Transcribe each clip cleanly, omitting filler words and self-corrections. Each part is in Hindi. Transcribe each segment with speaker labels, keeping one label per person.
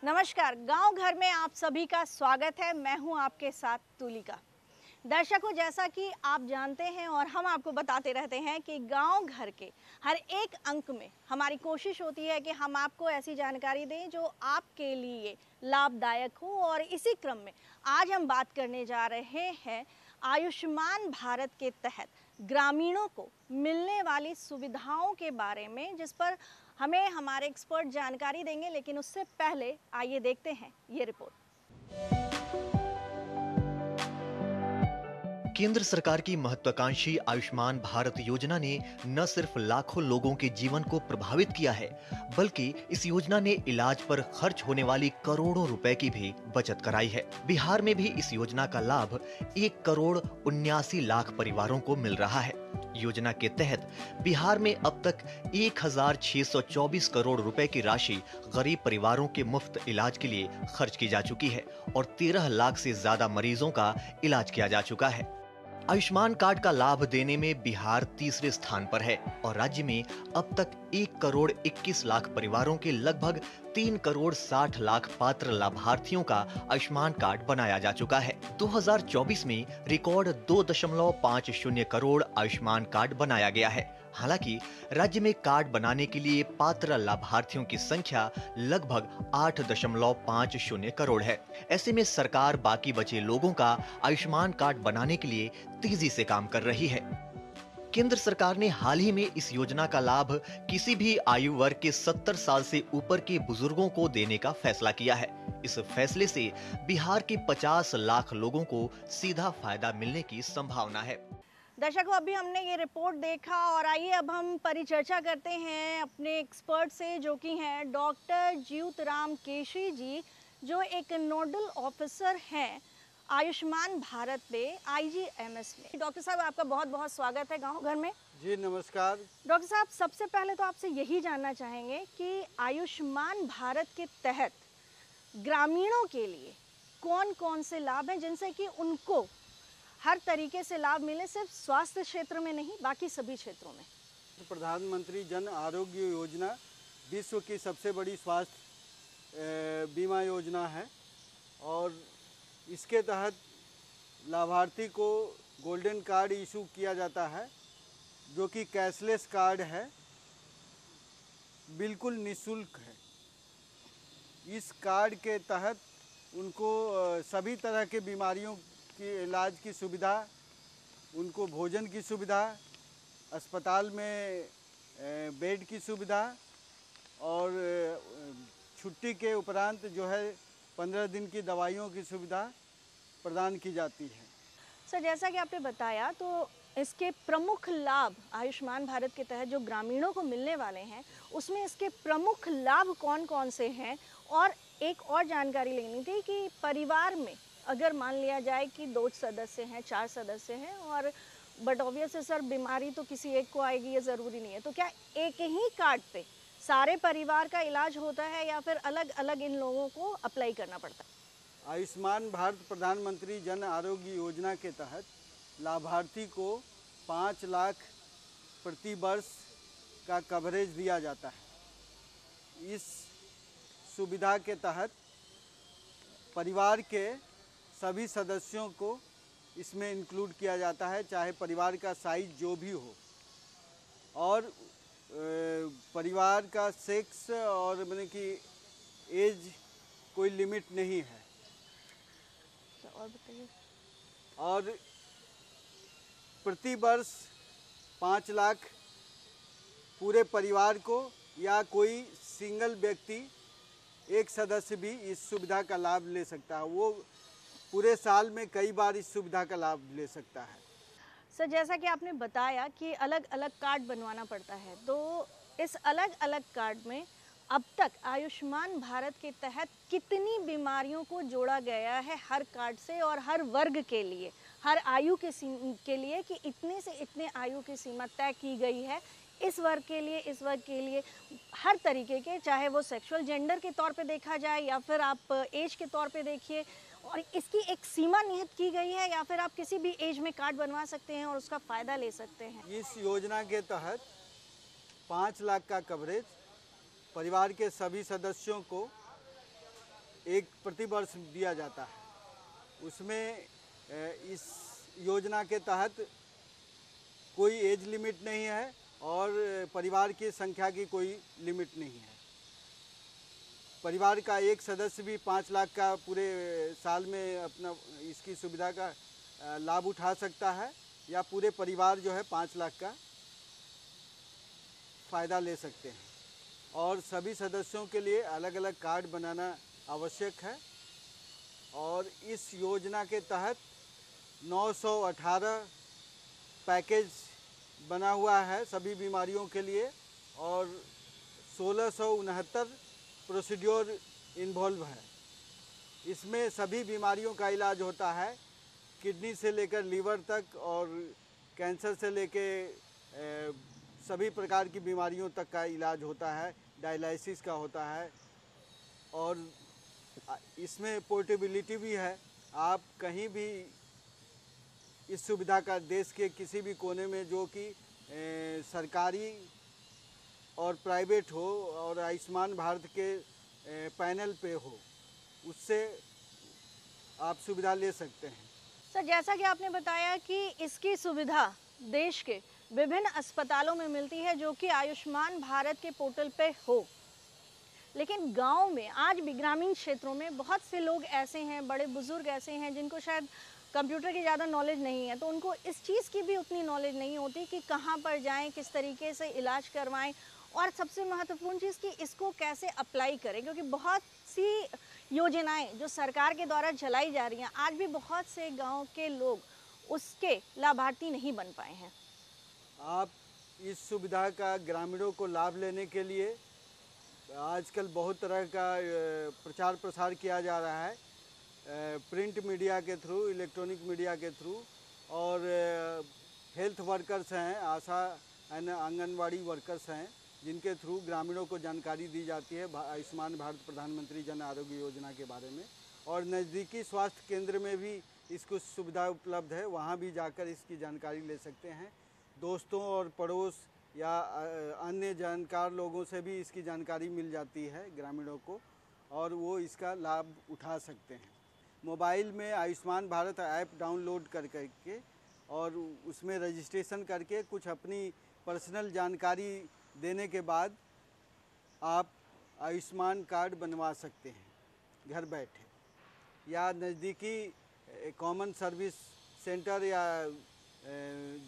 Speaker 1: नमस्कार, गांव घर में आप सभी का स्वागत है। मैं हूं आपके साथ तुलिका। दर्शकों, जैसा कि आप जानते हैं और हम आपको बताते रहते हैं कि गांव घर के हर एक अंक में हमारी कोशिश होती है कि हम आपको ऐसी जानकारी दें जो आपके लिए लाभदायक हो। और इसी क्रम में आज हम बात करने जा रहे हैं आयुष्मान भारत के तहत ग्रामीणों को मिलने वाली सुविधाओं के बारे में, जिस पर हमें हमारे एक्सपर्ट जानकारी देंगे। लेकिन उससे पहले आइए देखते हैं ये रिपोर्ट।
Speaker 2: केंद्र सरकार की महत्वाकांक्षी आयुष्मान भारत योजना ने न सिर्फ लाखों लोगों के जीवन को प्रभावित किया है, बल्कि इस योजना ने इलाज पर खर्च होने वाली करोड़ों रुपए की भी बचत कराई है। बिहार में भी इस योजना का लाभ 1,79,00,000 परिवारों को मिल रहा है। योजना के तहत बिहार में अब तक 1,624 करोड़ रुपए की राशि गरीब परिवारों के मुफ्त इलाज के लिए खर्च की जा चुकी है और 13 लाख से ज्यादा मरीजों का इलाज किया जा चुका है। आयुष्मान कार्ड का लाभ देने में बिहार तीसरे स्थान पर है और राज्य में अब तक 1,21,00,000 परिवारों के लगभग 3,60,00,000 पात्र लाभार्थियों का आयुष्मान कार्ड बनाया जा चुका है। 2024 में रिकॉर्ड 2.50 करोड़ आयुष्मान कार्ड बनाया गया है। हालांकि राज्य में कार्ड बनाने के लिए पात्र लाभार्थियों की संख्या लगभग 8.50 करोड़ है। ऐसे में सरकार बाकी बचे लोगों का आयुष्मान कार्ड बनाने के लिए तेजी से काम कर रही है। केंद्र सरकार ने हाल ही में इस योजना का लाभ किसी भी आयु वर्ग के 70 साल से ऊपर के बुजुर्गों को देने का फैसला किया है। इस फैसले से बिहार के 50 लाख लोगों को सीधा फायदा मिलने की संभावना है।
Speaker 1: दर्शकों, अभी हमने ये रिपोर्ट देखा और आइए अब हम परिचर्चा करते हैं अपने एक्सपर्ट से, जो कि हैं डॉक्टर जीवतराम केशरी जी, जो एक नोडल ऑफिसर हैं आयुष्मान भारत में IGMS में। डॉक्टर साहब, आपका बहुत बहुत स्वागत है गांव घर में।
Speaker 3: जी नमस्कार।
Speaker 1: डॉक्टर साहब, सबसे पहले तो आपसे यही जानना चाहेंगे कि आयुष्मान भारत के तहत ग्रामीणों के लिए कौन कौन से लाभ हैं जिनसे कि उनको हर तरीके से लाभ मिले, सिर्फ स्वास्थ्य क्षेत्र में नहीं, बाकी सभी क्षेत्रों में।
Speaker 3: प्रधानमंत्री जन आरोग्य योजना विश्व की सबसे बड़ी स्वास्थ्य बीमा योजना है और इसके तहत लाभार्थी को गोल्डन कार्ड इशू किया जाता है, जो कि कैशलेस कार्ड है, बिल्कुल निःशुल्क है। इस कार्ड के तहत उनको सभी तरह के बीमारियों की इलाज की सुविधा, उनको भोजन की सुविधा, अस्पताल में बेड की सुविधा और छुट्टी के उपरांत जो है 15 दिन की दवाइयों की सुविधा प्रदान की जाती है।
Speaker 1: सर, जैसा कि आपने बताया, तो इसके प्रमुख लाभ आयुष्मान भारत के तहत जो ग्रामीणों को मिलने वाले हैं, उसमें इसके प्रमुख लाभ कौन कौन से हैं? और एक और जानकारी लेनी थी कि परिवार में अगर मान लिया जाए कि 2 सदस्य हैं, 4 सदस्य हैं, और बट ऑब्वियस है सर, बीमारी तो किसी एक को आएगी, ये ज़रूरी नहीं है, तो क्या एक ही कार्ड पे सारे परिवार का इलाज होता है या फिर अलग अलग इन लोगों को अप्लाई करना पड़ता है?
Speaker 3: आयुष्मान भारत प्रधानमंत्री जन आरोग्य योजना के तहत लाभार्थी को 5 लाख प्रति वर्ष का कवरेज दिया जाता है। इस सुविधा के तहत परिवार के सभी सदस्यों को इसमें इंक्लूड किया जाता है, चाहे परिवार का साइज जो भी हो, और परिवार का सेक्स और मतलब कि एज कोई लिमिट नहीं है।
Speaker 1: और बताइए।
Speaker 3: और प्रति वर्ष 5 लाख पूरे परिवार को, या कोई सिंगल व्यक्ति, एक सदस्य भी इस सुविधा का लाभ ले सकता है। वो पूरे साल में कई बार इस सुविधा का लाभ ले सकता है।
Speaker 1: सर, जैसा कि आपने बताया कि अलग अलग कार्ड बनवाना पड़ता है, तो इस अलग अलग कार्ड में अब तक आयुष्मान भारत के तहत कितनी बीमारियों को जोड़ा गया है हर कार्ड से और हर वर्ग के लिए, हर आयु के लिए, कि इतने से इतने आयु की सीमा तय की गई है इस वर्ग के लिए, इस वर्ग के लिए, हर तरीके के, चाहे वो सेक्सुअल जेंडर के तौर पे देखा जाए या फिर आप एज के तौर पे देखिए, और इसकी एक सीमा नियत की गई है, या फिर आप किसी भी एज में कार्ड बनवा सकते हैं और उसका फ़ायदा ले सकते हैं।
Speaker 3: इस योजना के तहत 5 लाख का कवरेज परिवार के सभी सदस्यों को एक प्रतिवर्ष दिया जाता है। उसमें इस योजना के तहत कोई एज लिमिट नहीं है और परिवार की संख्या की कोई लिमिट नहीं है। परिवार का एक सदस्य भी 5 लाख का पूरे साल में अपना इसकी सुविधा का लाभ उठा सकता है, या पूरे परिवार जो है 5 लाख का फ़ायदा ले सकते हैं। और सभी सदस्यों के लिए अलग अलग कार्ड बनाना आवश्यक है। और इस योजना के तहत 918 पैकेज बना हुआ है सभी बीमारियों के लिए, और 1669 प्रोसीड्योर इन्वॉल्व है। इसमें सभी बीमारियों का इलाज होता है, किडनी से लेकर लीवर तक और कैंसर से लेके सभी प्रकार की बीमारियों तक का इलाज होता है, डायलिसिस का होता है। और इसमें पोर्टेबिलिटी भी है, आप कहीं भी इस सुविधा का देश के किसी भी कोने में, जो कि सरकारी और प्राइवेट हो और आयुष्मान भारत के पैनल पे हो, उससे आप सुविधा ले सकते हैं।
Speaker 1: सर, जैसा कि आपने बताया कि इसकी सुविधा देश के विभिन्न अस्पतालों में मिलती है जो कि आयुष्मान भारत के पोर्टल पे हो, लेकिन गांव में आज भी, ग्रामीण क्षेत्रों में बहुत से लोग ऐसे हैं, बड़े बुजुर्ग ऐसे हैं जिनको शायद कंप्यूटर की ज़्यादा नॉलेज नहीं है, तो उनको इस चीज़ की भी उतनी नॉलेज नहीं होती कि कहाँ पर जाएं, किस तरीके से इलाज करवाएं, और सबसे महत्वपूर्ण चीज़ कि इसको कैसे अप्लाई करें, क्योंकि बहुत सी योजनाएं जो सरकार के द्वारा चलाई जा रही हैं, आज भी बहुत से गांव के लोग उसके लाभार्थी नहीं बन पाए हैं।
Speaker 3: आप इस सुविधा का ग्रामीणों को लाभ लेने के लिए आजकल बहुत तरह का प्रचार प्रसार किया जा रहा है, प्रिंट मीडिया के थ्रू, इलेक्ट्रॉनिक मीडिया के थ्रू, और हेल्थ वर्कर्स हैं, आशा एंड आंगनवाड़ी वर्कर्स हैं, जिनके थ्रू ग्रामीणों को जानकारी दी जाती है आयुष्मान भारत प्रधानमंत्री जन आरोग्य योजना के बारे में। और नज़दीकी स्वास्थ्य केंद्र में भी इसको सुविधा उपलब्ध है, वहाँ भी जाकर इसकी जानकारी ले सकते हैं। दोस्तों और पड़ोस या अन्य जानकार लोगों से भी इसकी जानकारी मिल जाती है ग्रामीणों को, और वो इसका लाभ उठा सकते हैं। मोबाइल में आयुष्मान भारत ऐप डाउनलोड करके और उसमें रजिस्ट्रेशन करके कुछ अपनी पर्सनल जानकारी देने के बाद आप आयुष्मान कार्ड बनवा सकते हैं घर बैठे, या नज़दीकी कॉमन सर्विस सेंटर या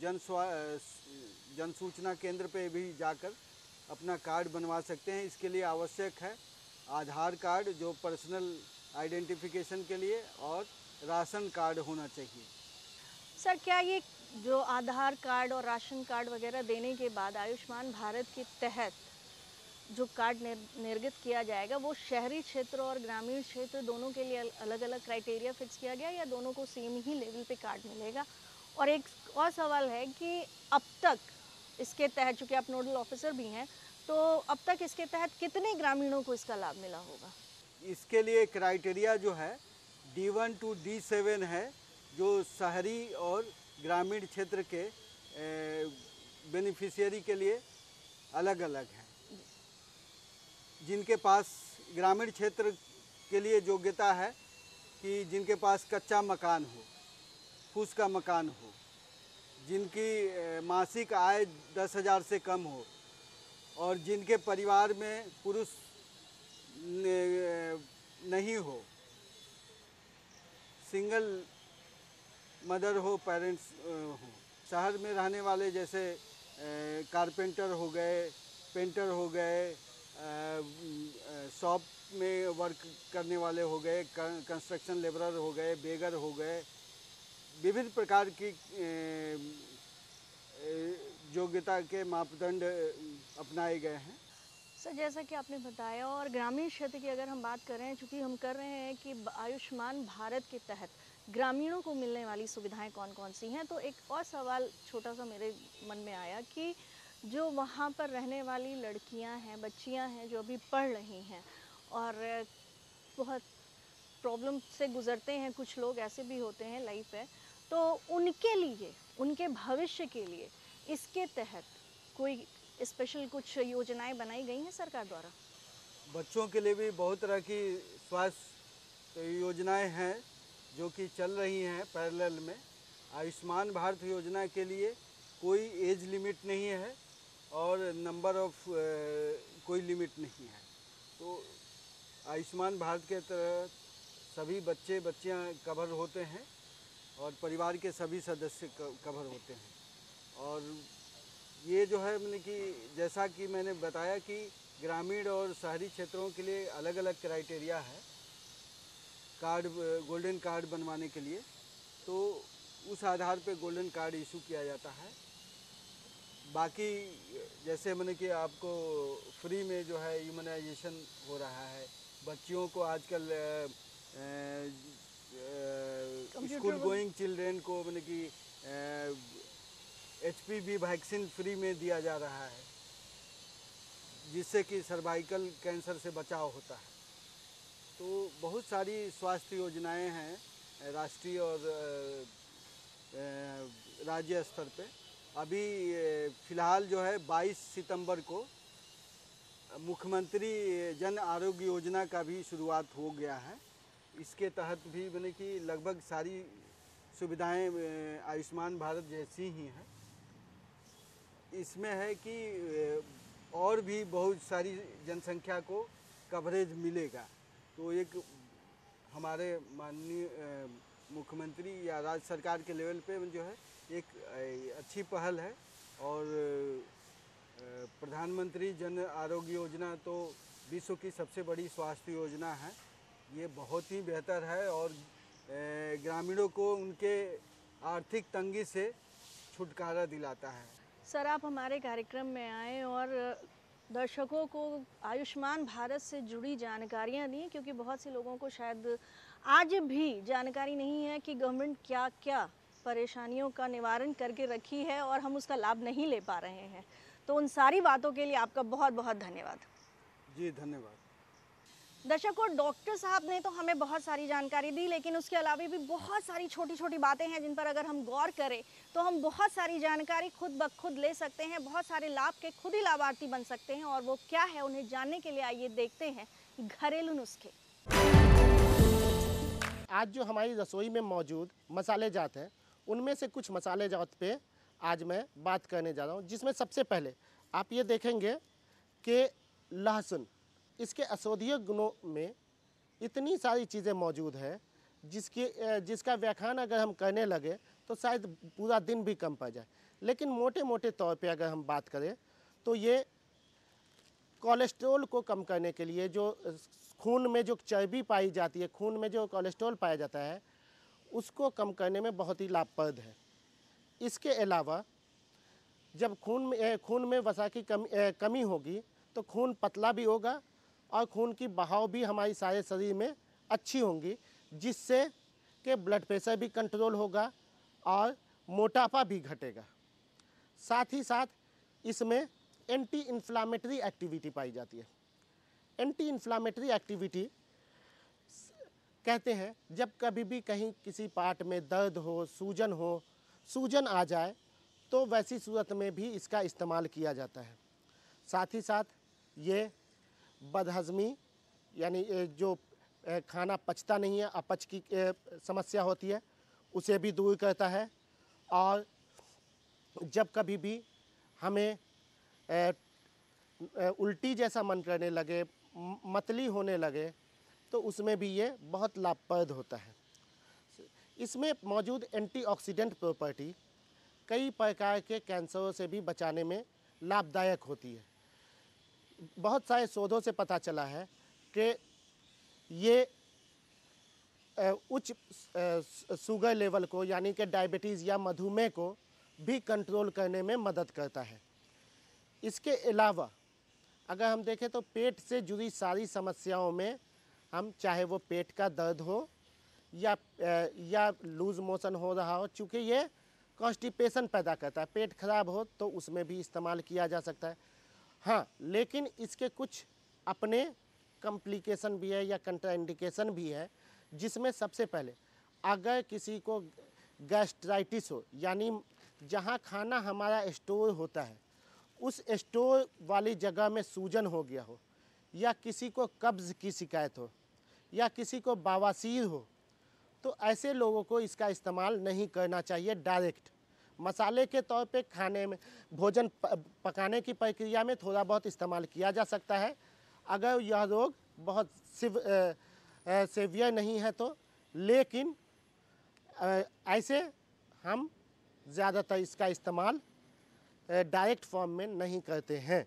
Speaker 3: जन सूचना केंद्र पे भी जाकर अपना कार्ड बनवा सकते हैं। इसके लिए आवश्यक है आधार कार्ड, जो पर्सनल आइडेंटिफिकेशन के लिए, और राशन कार्ड होना चाहिए।
Speaker 1: सर, क्या ये जो आधार कार्ड और राशन कार्ड वगैरह देने के बाद आयुष्मान भारत के तहत जो कार्ड निर्गत किया जाएगा, वो शहरी क्षेत्र और ग्रामीण क्षेत्र दोनों के लिए अलग अलग क्राइटेरिया फिक्स किया गया, या दोनों को सेम ही लेवल पे कार्ड मिलेगा? और एक और सवाल है कि अब तक इसके तहत, चूँकि आप नोडल ऑफिसर भी हैं, तो अब तक इसके तहत कितने ग्रामीणों को इसका लाभ मिला होगा?
Speaker 3: इसके लिए क्राइटेरिया जो है D1 to D7 है, जो शहरी और ग्रामीण क्षेत्र के बेनिफिशियरी के लिए अलग अलग है। जिनके पास ग्रामीण क्षेत्र के लिए योग्यता है कि जिनके पास कच्चा मकान हो, फूस का मकान हो, जिनकी मासिक आय 10,000 से कम हो, और जिनके परिवार में पुरुष नहीं हो, सिंगल मदर हो, पेरेंट्स हो। शहर में रहने वाले जैसे कारपेंटर हो गए, पेंटर हो गए, शॉप में वर्क करने वाले हो गए, कंस्ट्रक्शन लेबरर हो गए, बेगर हो गए, विभिन्न प्रकार की योग्यता के मापदंड अपनाए गए हैं।
Speaker 1: सर, जैसा कि आपने बताया और ग्रामीण क्षेत्र की अगर हम बात करें, चूँकि हम कर रहे हैं कि आयुष्मान भारत के तहत ग्रामीणों को मिलने वाली सुविधाएं कौन-कौन सी हैं, तो एक और सवाल छोटा-सा मेरे मन में आया कि जो वहाँ पर रहने वाली लड़कियाँ हैं, बच्चियाँ हैं, जो अभी पढ़ रही हैं और बहुत प्रॉब्लम से गुज़रते हैं, कुछ लोग ऐसे भी होते हैं, लाइफ है, तो उनके लिए, उनके भविष्य के लिए इसके तहत कोई स्पेशल कुछ योजनाएं बनाई गई हैं सरकार द्वारा?
Speaker 3: बच्चों के लिए भी बहुत तरह की स्वास्थ्य योजनाएं हैं जो कि चल रही हैं पैरेलल में। आयुष्मान भारत योजना के लिए कोई एज लिमिट नहीं है और नंबर ऑफ कोई लिमिट नहीं है। तो आयुष्मान भारत के तहत सभी बच्चे बच्चियां कवर होते हैं और परिवार के सभी सदस्य कवर होते हैं। और ये जो है मतलब कि जैसा कि मैंने बताया कि ग्रामीण और शहरी क्षेत्रों के लिए अलग अलग क्राइटेरिया है कार्ड, गोल्डन कार्ड बनवाने के लिए, तो उस आधार पे गोल्डन कार्ड इशू किया जाता है। बाकी जैसे मैंने कि आपको फ्री में जो है इम्यूनाइजेशन हो रहा है, बच्चियों को आजकल स्कूल गोइंग चिल्ड्रेन को मैंने कि HPV वैक्सीन फ्री में दिया जा रहा है, जिससे कि सर्वाइकल कैंसर से बचाव होता है। तो बहुत सारी स्वास्थ्य योजनाएं हैं राष्ट्रीय और राज्य स्तर पे। अभी फ़िलहाल जो है 22 सितंबर को मुख्यमंत्री जन आरोग्य योजना का भी शुरुआत हो गया है। इसके तहत भी मैंने कि लगभग सारी सुविधाएं आयुष्मान भारत जैसी ही हैं। इसमें है कि और भी बहुत सारी जनसंख्या को कवरेज मिलेगा। तो एक हमारे माननीय मुख्यमंत्री या राज्य सरकार के लेवल पे जो है एक अच्छी पहल है। और प्रधानमंत्री जन आरोग्य योजना तो विश्व की सबसे बड़ी स्वास्थ्य योजना है। ये बहुत ही बेहतर है और ग्रामीणों को उनके आर्थिक तंगी से छुटकारा दिलाता है।
Speaker 1: सर, आप हमारे कार्यक्रम में आए और दर्शकों को आयुष्मान भारत से जुड़ी जानकारियां दी, क्योंकि बहुत से लोगों को शायद आज भी जानकारी नहीं है कि गवर्नमेंट क्या क्या परेशानियों का निवारण करके रखी है और हम उसका लाभ नहीं ले पा रहे हैं। तो उन सारी बातों के लिए आपका बहुत बहुत धन्यवाद।
Speaker 3: जी धन्यवाद।
Speaker 1: दर्शकों, डॉक्टर साहब ने तो हमें बहुत सारी जानकारी दी, लेकिन उसके अलावा भी बहुत सारी छोटी छोटी बातें हैं जिन पर अगर हम गौर करें तो हम बहुत सारी जानकारी खुद ब खुद ले सकते हैं, बहुत सारे लाभ के खुद ही लाभार्थी बन सकते हैं। और वो क्या है, उन्हें जानने के लिए आइए देखते हैं घरेलू नुस्खे।
Speaker 4: आज जो हमारी रसोई में मौजूद मसाले जात हैं, उनमें से कुछ मसाले जात पे आज मैं बात करने जा रहा हूँ, जिसमें सबसे पहले आप ये देखेंगे कि लहसुन, इसके औषधीय गुणों में इतनी सारी चीज़ें मौजूद हैं जिसका व्याख्यान अगर हम करने लगे तो शायद पूरा दिन भी कम पड़ जाए। लेकिन मोटे मोटे तौर पे अगर हम बात करें तो ये कोलेस्ट्रॉल को कम करने के लिए, जो खून में जो चर्बी पाई जाती है, खून में जो कोलेस्ट्रॉल पाया जाता है, उसको कम करने में बहुत ही लाभप्रद है। इसके अलावा जब खून में वसा की कमी होगी तो खून पतला भी होगा और खून की बहाव भी हमारी सारे शरीर में अच्छी होंगी, जिससे कि ब्लड प्रेशर भी कंट्रोल होगा और मोटापा भी घटेगा। साथ ही साथ इसमें एंटी इन्फ्लामेटरी एक्टिविटी पाई जाती है। एंटी इन्फ्लामेटरी एक्टिविटी कहते हैं जब कभी भी कहीं किसी पार्ट में दर्द हो, सूजन आ जाए, तो वैसी सूरत में भी इसका इस्तेमाल किया जाता है। साथ ही साथ ये बदहज़मी, यानी जो खाना पचता नहीं है, अपच की समस्या होती है, उसे भी दूर करता है। और जब कभी भी हमें उल्टी जैसा मन करने लगे, मतली होने लगे, तो उसमें भी ये बहुत लाभप्रद होता है। इसमें मौजूद एंटीऑक्सीडेंट प्रॉपर्टी कई प्रकार के कैंसरों से भी बचाने में लाभदायक होती है। बहुत सारे शोधों से पता चला है कि ये उच्च शुगर लेवल को, यानी कि डायबिटीज़ या मधुमेह को भी कंट्रोल करने में मदद करता है। इसके अलावा अगर हम देखें तो पेट से जुड़ी सारी समस्याओं में हम चाहे वो पेट का दर्द हो या लूज मोशन हो रहा हो, चूँकि ये कॉन्स्टिपेशन पैदा करता है, पेट खराब हो तो उसमें भी इस्तेमाल किया जा सकता है। हाँ, लेकिन इसके कुछ अपने कॉम्प्लिकेशन भी है या कंट्राइंडिकेशन भी है, जिसमें सबसे पहले अगर किसी को गैस्ट्राइटिस हो, यानी जहाँ खाना हमारा स्टोर होता है उस स्टोर वाली जगह में सूजन हो गया हो, या किसी को कब्ज़ की शिकायत हो, या किसी को बवासीर हो, तो ऐसे लोगों को इसका इस्तेमाल नहीं करना चाहिए। डायरेक्ट मसाले के तौर पे खाने में, भोजन पकाने की प्रक्रिया में थोड़ा बहुत इस्तेमाल किया जा सकता है, अगर यह रोग बहुत सीवियर नहीं है तो। लेकिन ऐसे हम ज़्यादातर इसका इस्तेमाल डायरेक्ट फॉर्म में नहीं करते हैं।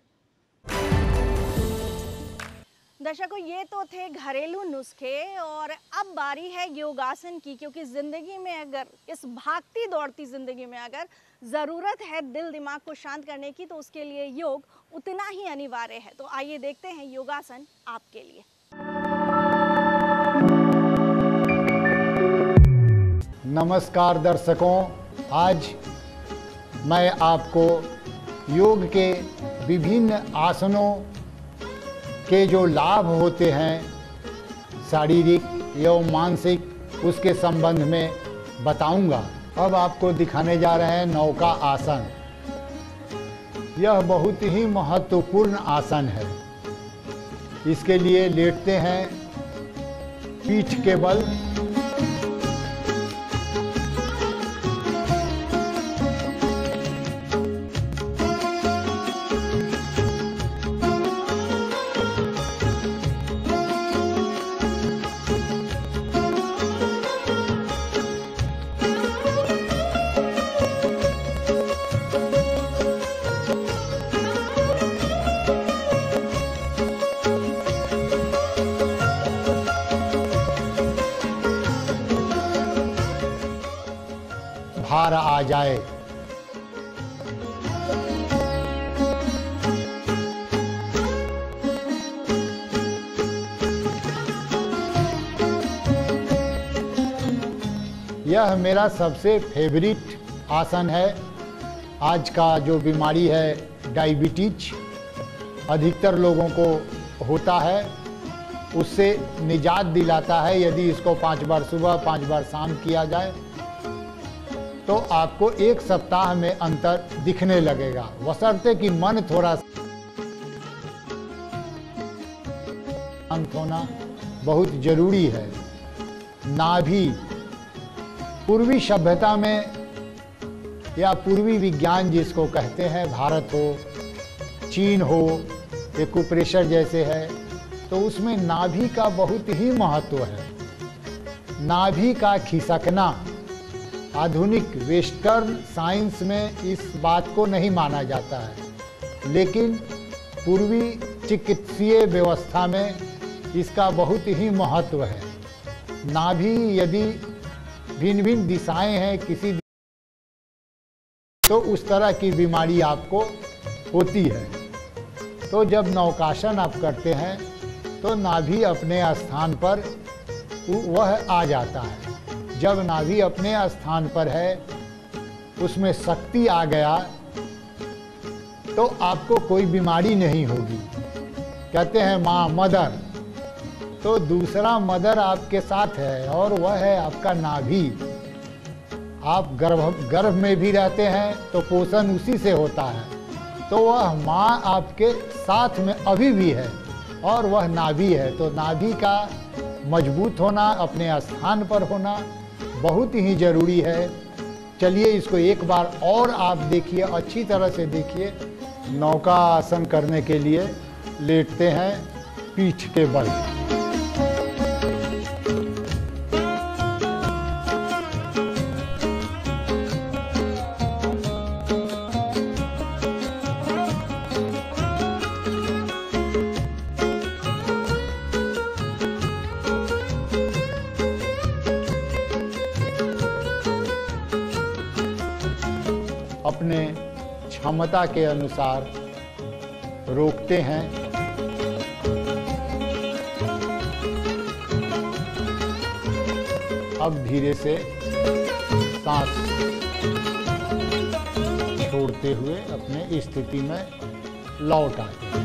Speaker 1: दर्शकों, ये तो थे घरेलू नुस्खे और अब बारी है योगासन की, क्योंकि ज़िंदगी में अगर, इस भागती दौड़ती ज़िंदगी में अगर ज़रूरत है दिल दिमाग को शांत करने की, तो उसके लिए योग उतना ही अनिवार्य है। तो आइए देखते हैं योगासन आपके लिए।
Speaker 5: नमस्कार दर्शकों, आज मैं आपको योग के विभिन्न आसनों के जो लाभ होते हैं शारीरिक एवं मानसिक, उसके संबंध में बताऊंगा। अब आपको दिखाने जा रहे हैं नौका आसन। यह बहुत ही महत्वपूर्ण आसन है। इसके लिए लेटते हैं पीठ के बल, भार आ जाए। यह मेरा सबसे फेवरेट आसन है। आज का जो बीमारी है डायबिटीज, अधिकतर लोगों को होता है, उससे निजात दिलाता है। यदि इसको 5 बार सुबह 5 बार शाम किया जाए तो आपको 1 सप्ताह में अंतर दिखने लगेगा, बशर्ते कि मन थोड़ा शांत होना बहुत जरूरी है। नाभि, पूर्वी सभ्यता में या पूर्वी विज्ञान जिसको कहते हैं, भारत हो चीन हो, एक्यूप्रेशर जैसे है, तो उसमें नाभि का बहुत ही महत्व है। नाभि का खिसकना आधुनिक वेस्टर्न साइंस में इस बात को नहीं माना जाता है, लेकिन पूर्वी चिकित्सीय व्यवस्था में इसका बहुत ही महत्व है। नाभि यदि भिन्न भिन्न दिशाएं हैं किसी, तो उस तरह की बीमारी आपको होती है। तो जब नौकासन आप करते हैं तो नाभि अपने स्थान पर वह आ जाता है। जब नाभि अपने स्थान पर है, उसमें शक्ति आ गया, तो आपको कोई बीमारी नहीं होगी। कहते हैं माँ मदर, तो दूसरा मदर आपके साथ है और वह है आपका नाभि। आप गर्भ में भी रहते हैं तो पोषण उसी से होता है, तो वह माँ आपके साथ में अभी भी है और वह नाभि है। तो नाभि का मजबूत होना, अपने स्थान पर होना बहुत ही जरूरी है। चलिए इसको एक बार और आप देखिए, अच्छी तरह से देखिए। नौका आसन करने के लिए लेटते हैं पीठ के बल। अपने क्षमता के अनुसार रोकते हैं। अब धीरे से सांस छोड़ते हुए अपने स्थिति में लौट आते हैं।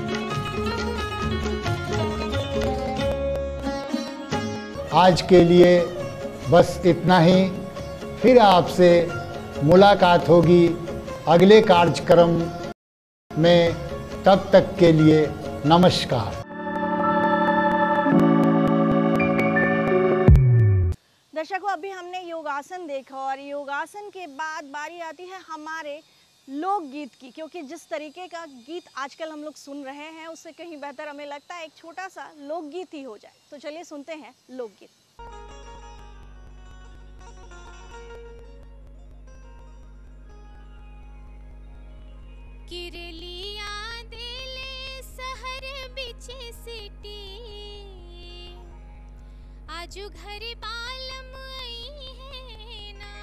Speaker 5: आज के लिए बस इतना ही। फिर आपसे मुलाकात होगी अगले कार्यक्रम में। तब तक के लिए नमस्कार।
Speaker 1: दर्शकों, अभी हमने योगासन देखा और योगासन के बाद बारी आती है हमारे लोकगीत की, क्योंकि जिस तरीके का गीत आजकल हम लोग सुन रहे हैं उससे कहीं बेहतर हमें लगता है एक छोटा सा लोकगीत ही हो जाए। तो चलिए सुनते हैं लोकगीत।
Speaker 6: किरलिया दिले सहर बिचे सिटी आजू घर बालम आई है ना।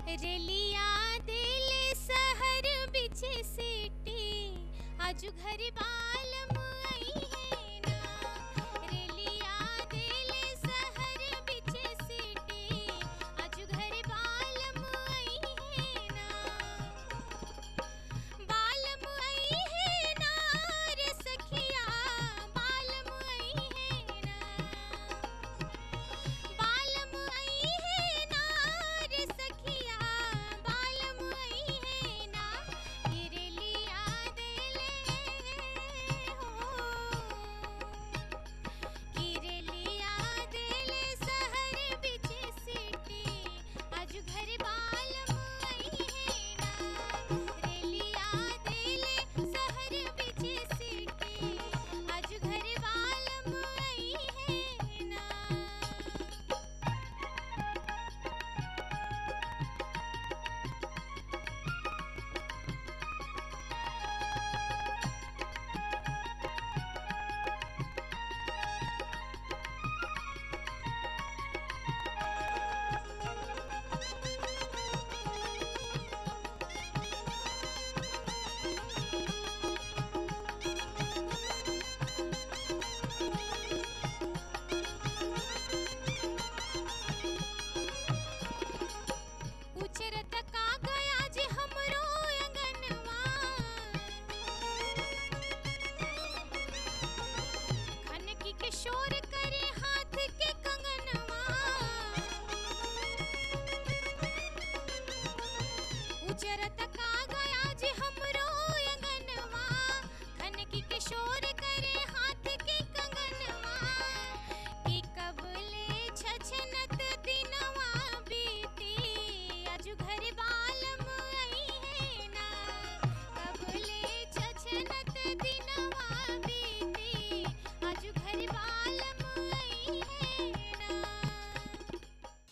Speaker 6: रेलिया दिले सहर बिचे सिटी आजू घर बालम आई है ना। रेलिया दिले सहर बिचे सिटी आजू घर बालम आई है ना। बालम आई है ना रे सखिया, बालम आई है ना। बालम आई है ना रे सखिया, बालम आई है ना। किरलिया दिले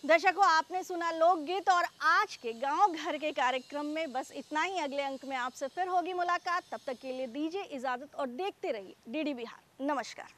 Speaker 1: दर्शकों, आपने सुना लोकगीत और आज के गांव घर के कार्यक्रम में बस इतना ही। अगले अंक में आपसे फिर होगी मुलाकात। तब तक के लिए दीजिए इजाजत और देखते रहिए डीडी बिहार। नमस्कार।